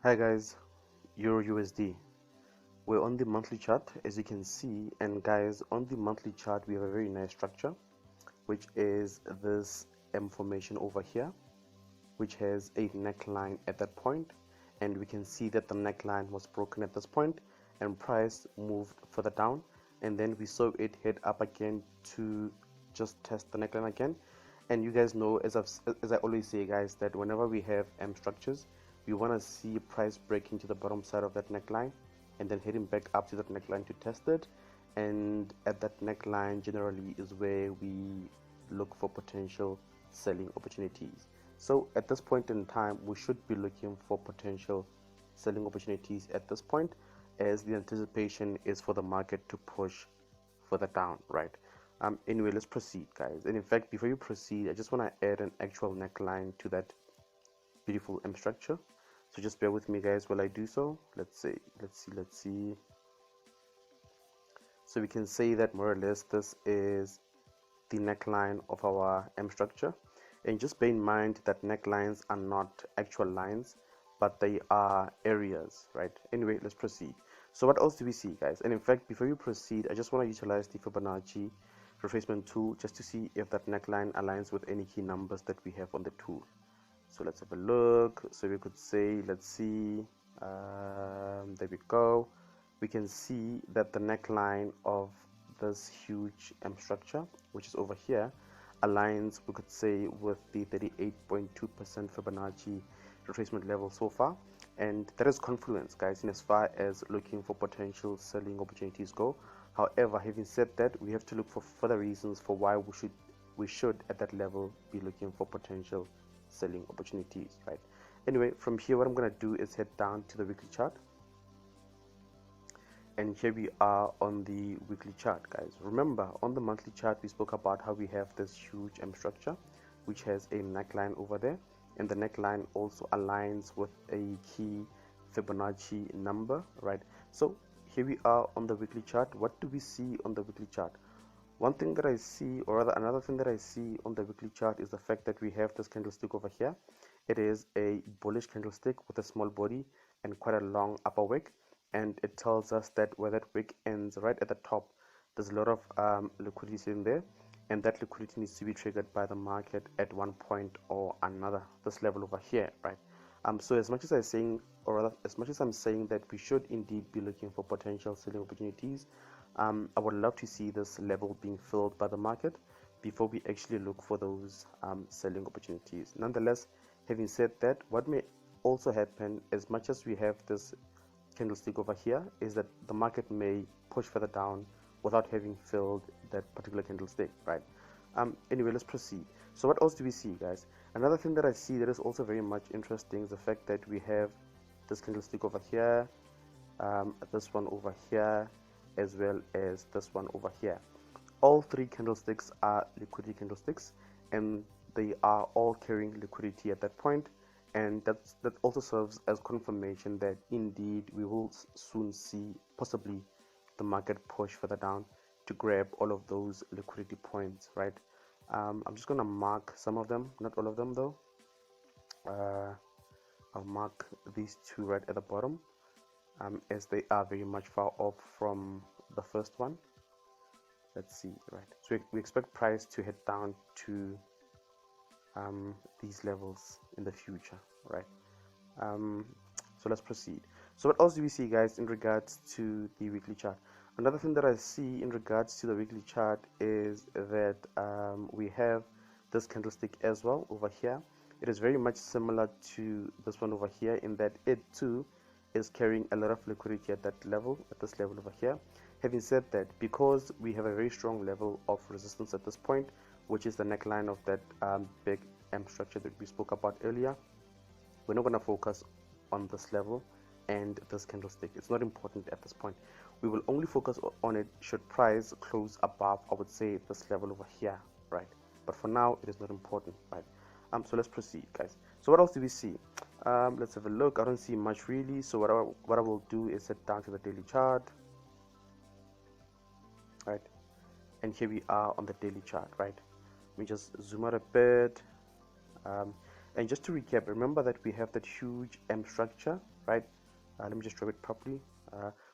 Hi guys, EUR USD. We're on the monthly chart as you can see, and guys, on the monthly chart we have a very nice structure, which is this M formation over here, which has a neckline at that point, and we can see that the neckline was broken at this point and price moved further down, and then we saw it head up again to just test the neckline again. And you guys know, as I always say guys, that whenever we have M structures, we want to see price breaking to the bottom side of that neckline and then heading back up to that neckline to test it. And at that neckline generally is where we look for potential selling opportunities. So at this point in time, we should be looking for potential selling opportunities at this point, as the anticipation is for the market to push further down, right? Anyway, let's proceed guys. And in fact, before you proceed, I just want to add an actual neckline to that beautiful M structure, so just bear with me guys while I do so. Let's see. So we can say that more or less this is the neckline of our M structure, and just bear in mind that necklines are not actual lines, but they are areas, right? Anyway, let's proceed. So what else do we see guys? And in fact, before you proceed, I just want to utilize the Fibonacci retracement tool just to see if that neckline aligns with any key numbers that we have on the tool. So let's have a look. So we could say, let's see, there we go. We can see that the neckline of this huge M structure, which is over here, aligns, we could say, with the 38.2% Fibonacci retracement level so far, and that is confluence guys in as far as looking for potential selling opportunities go. However, having said that, we have to look for further reasons for why we should at that level be looking for potential selling opportunities, right? Anyway, from here what I'm going to do is head down to the weekly chart, and here we are on the weekly chart guys. Remember, on the monthly chart we spoke about how we have this huge M structure which has a neckline over there, and the neckline also aligns with a key Fibonacci number, right? So here we are on the weekly chart. What do we see on the weekly chart? One thing that I see, or rather another thing that I see on the weekly chart, is the fact that we have this candlestick over here. It is a bullish candlestick with a small body and quite a long upper wick, and it tells us that where that wick ends right at the top, there's a lot of liquidity sitting there, and that liquidity needs to be triggered by the market at one point or another, this level over here, right? So as much as I'm saying, or rather as much as I'm saying that we should indeed be looking for potential selling opportunities, I would love to see this level being filled by the market before we actually look for those selling opportunities. Nonetheless, having said that, what may also happen, as much as we have this candlestick over here, is that the market may push further down without having filled that particular candlestick, right? Anyway, let's proceed. So what else do we see guys? Another thing that I see that is also very much interesting is the fact that we have this candlestick over here, this one over here, as well as this one over here. All three candlesticks are liquidity candlesticks, and they are all carrying liquidity at that point, and that also serves as confirmation that indeed we will soon see possibly the market push further down to grab all of those liquidity points, right? I'm just gonna mark some of them, not all of them though. I'll mark these two right at the bottom, as they are very much far off from the first one. Let's see, right? So we expect price to head down to these levels in the future, right? So let's proceed. So what else do we see guys in regards to the weekly chart? Another thing that I see in regards to the weekly chart is that we have this candlestick as well over here. It is very much similar to this one over here in that it too is carrying a lot of liquidity at that level, at this level over here. Having said that, because we have a very strong level of resistance at this point, which is the neckline of that big M structure that we spoke about earlier, we're not going to focus on this level and this candlestick. It's not important at this point. We will only focus on it should price close above, I would say, this level over here, right? But for now it is not important, right? So let's proceed guys. So what else do we see? Let's have a look. I don't see much really, so what I will do is head down to the daily chart, right? And here we are on the daily chart, right? Let me just zoom out a bit. And just to recap, remember that we have that huge M structure, right? Let me just draw it properly.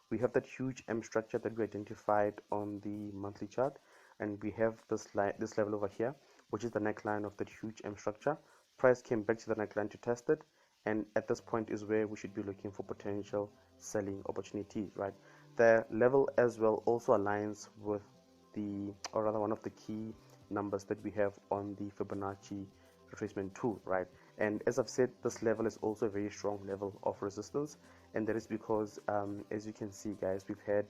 We have that huge M structure that we identified on the monthly chart, and we have this level over here, which is the neckline of that huge M structure. Price came back to the neckline to test it, and at this point is where we should be looking for potential selling opportunities, right? The level as well also aligns with or rather one of the key numbers that we have on the Fibonacci retracement tool, right? And as I've said, this level is also a very strong level of resistance, and that is because as you can see, guys, we've had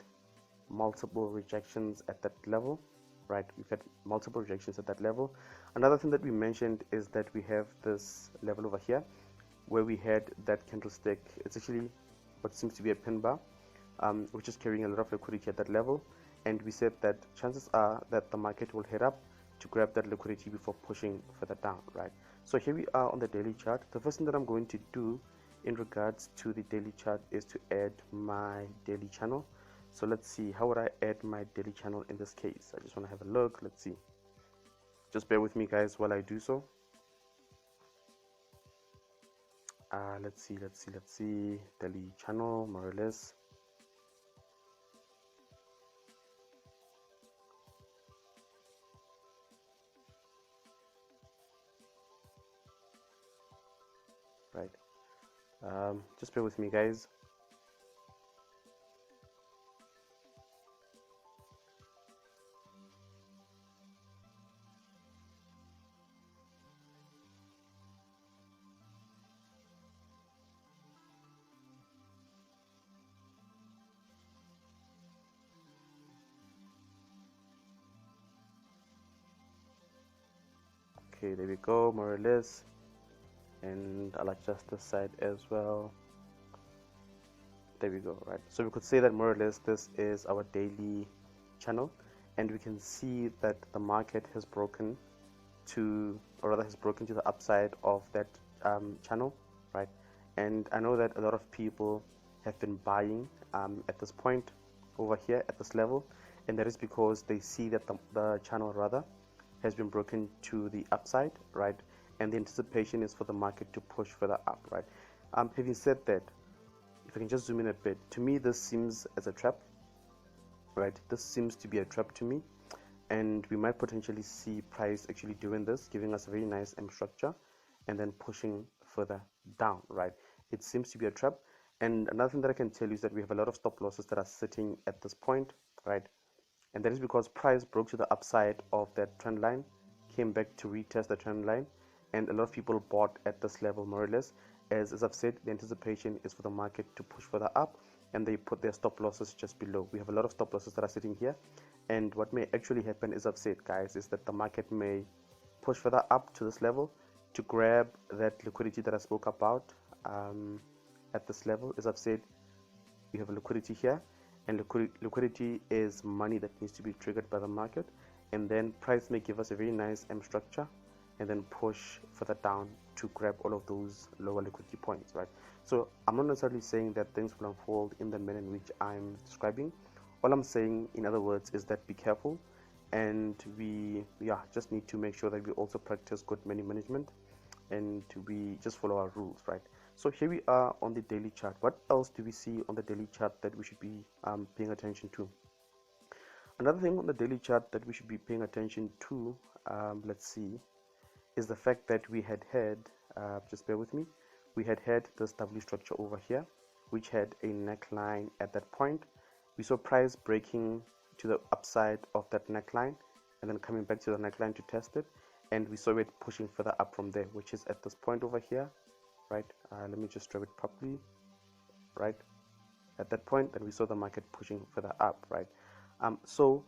multiple rejections at that level, right? We've had multiple rejections at that level. Another thing that we mentioned is that we have this level over here where we had that candlestick. It's actually what seems to be a pin bar, which is carrying a lot of liquidity at that level, and we said that chances are that the market will head up to grab that liquidity before pushing further down, right? So here we are on the daily chart. The first thing that I'm going to do in regards to the daily chart is to add my daily channel. So let's see, how would I add my daily channel in this case? I just want to have a look. Let's see, just bear with me, guys, while I do so. Let's see, daily channel, more or less. Right, just bear with me, guys. Okay, there we go, more or less. And I'll adjust this side as well. There we go, right? So we could say that more or less this is our daily channel, and we can see that the market has broken to, or rather has broken to the upside of that channel, right? And I know that a lot of people have been buying at this point over here at this level, and that is because they see that the channel rather has been broken to the upside, right? And the anticipation is for the market to push further up, right? Having said that, if I can just zoom in a bit, to me this seems as a trap, right? This seems to be a trap to me, and we might potentially see price actually doing this, giving us a very nice M structure and then pushing further down, right? It seems to be a trap. And another thing that I can tell you is that we have a lot of stop losses that are sitting at this point, right? And that is because price broke to the upside of that trend line, came back to retest the trend line, and a lot of people bought at this level more or less. As I've said, the anticipation is for the market to push further up, and they put their stop losses just below. We have a lot of stop losses that are sitting here, and what may actually happen, as I've said, guys, is that the market may push further up to this level to grab that liquidity that I spoke about at this level. As I've said, we have a liquidity here, and liquidity is money that needs to be triggered by the market, and then price may give us a very nice M structure and then push further down to grab all of those lower liquidity points, right? So I'm not necessarily saying that things will unfold in the manner in which I'm describing. All I'm saying, in other words, is that be careful, and we just need to make sure that we also practice good money management, and we just follow our rules, right? So here we are on the daily chart. What else do we see on the daily chart that we should be paying attention to? Another thing on the daily chart that we should be paying attention to, let's see, is the fact that we had just bear with me, we had this W structure over here, which had a neckline at that point. We saw price breaking to the upside of that neckline and then coming back to the neckline to test it, and we saw it pushing further up from there, which is at this point over here, right? Let me just draw it properly, right? At that point, then we saw the market pushing further up, right? So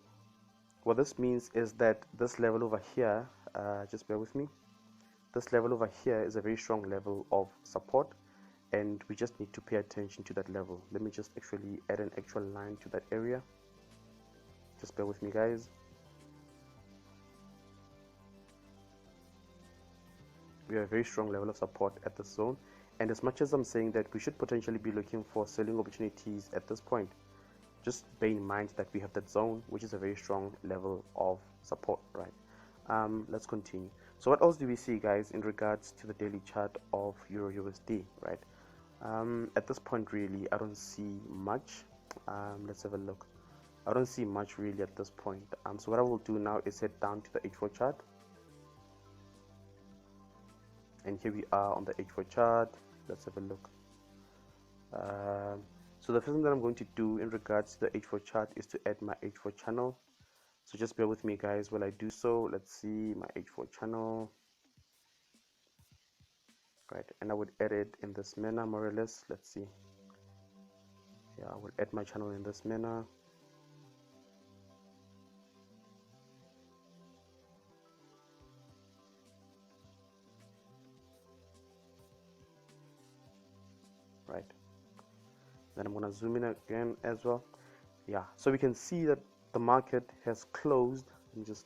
what this means is that this level over here, just bear with me, this level over here is a very strong level of support, and we just need to pay attention to that level. Let me just actually add an actual line to that area. Just bear with me, guys. We have a very strong level of support at this zone, and as much as I'm saying that we should potentially be looking for selling opportunities at this point, just bear in mind that we have that zone, which is a very strong level of support, right? Let's continue. So what else do we see, guys, in regards to the daily chart of Euro USD, right? At this point, really, I don't see much. Let's have a look. I don't see much really at this point. So what I will do now is head down to the H4 chart, and here we are on the H4 chart. Let's have a look. So the first thing that I'm going to do in regards to the H4 chart is to add my H4 channel. So just bear with me, guys, while I do so. Let's see my H4 channel, right? And I would add it in this manner, more or less. Let's see. Yeah, I will add my channel in this manner. Right, then I'm gonna zoom in again as well. Yeah, so we can see that the market has closed. Let me just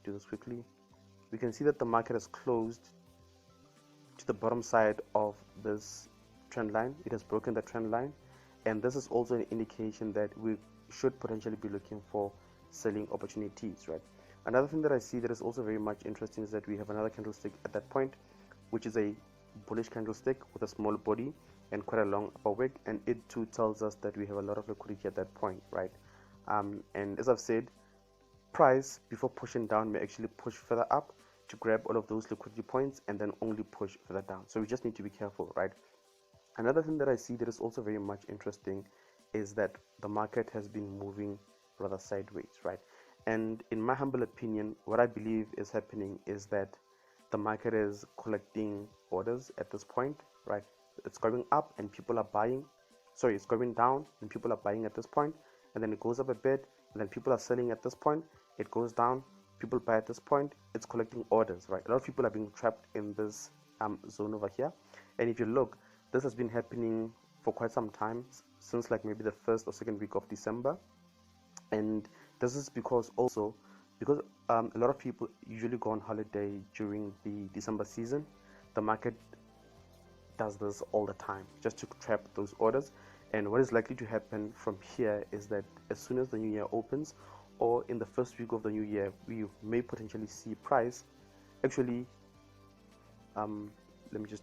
do this quickly. We can see that the market has closed to the bottom side of this trend line. It has broken the trend line, and this is also an indication that we should potentially be looking for selling opportunities, right? Another thing that I see that is also very much interesting is that we have another candlestick at that point, which is a bullish candlestick with a small body and quite a long upper wick, and it too tells us that we have a lot of liquidity at that point, right? And as I've said, price before pushing down may actually push further up to grab all of those liquidity points and then only push further down. So we just need to be careful, right? Another thing that I see that is also very much interesting is that the market has been moving rather sideways, right? And in my humble opinion, what I believe is happening is that the market is collecting orders at this point, right? It's going up and people are buying. Sorry, it's going down and people are buying at this point, and then it goes up a bit, and then people are selling at this point. It goes down, people buy at this point. It's collecting orders, right? A lot of people are being trapped in this zone over here. And if you look, this has been happening for quite some time, since like maybe the first or second week of December. And this is because a lot of people usually go on holiday during the December season. The market does this all the time just to trap those orders. And what is likely to happen from here is that as soon as the new year opens, or in the first week of the new year, we may potentially see price actually let me just